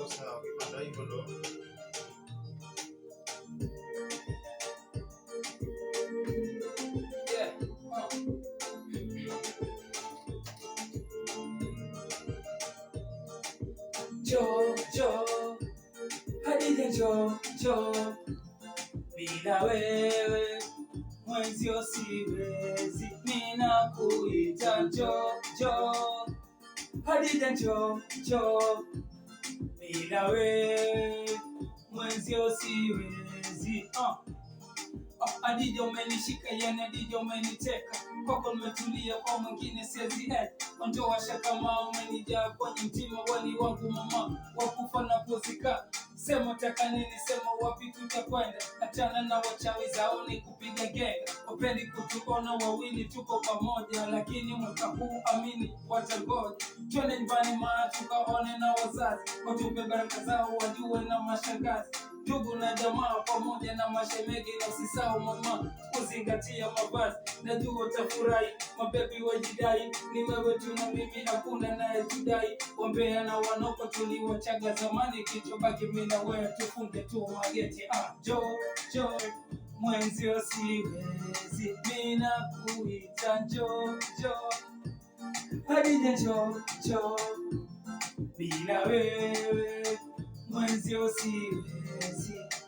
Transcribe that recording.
iko sawa, ukipanda hivyo ndo Jo, Hadija jo, bila wewe mwenzio siwezi, ninakuita jo, Hadija jo, bila wewe mwenzio siwezi. Hadija umenishika, yani Hadija umeniteka, kwako nimetulia, kwa mwingine siwezi. Ondoa shaka kama umenijaa kwenye mtima, wali wangu mama wakufa na kuzika. Sema taka nini, sema wapi tutakwenda, achana na wachawi zao ni kupiga genga. Wapendi kutuona wawili tuko pamoja, lakini mwaka huu amini watangoja. Twende nyumbani maa tukaone na wazazi, watupe baraka zao wajue na mashangazi, ndugu na jamaa pamoja na mashemegi. Na usisahau mama kuzingatia mavazi, najua utafurahi mabebi wajidai, ni wewe tu na mimi hakuna naye tudai. Wambea na wanoko tuliwachaga zamani, kichobaki mimi na wewe tufunge tu mageti. Jo mwenzio siwezi, mimi nakuita jo, Hadija jo, bila wewe mwenzio siwezi.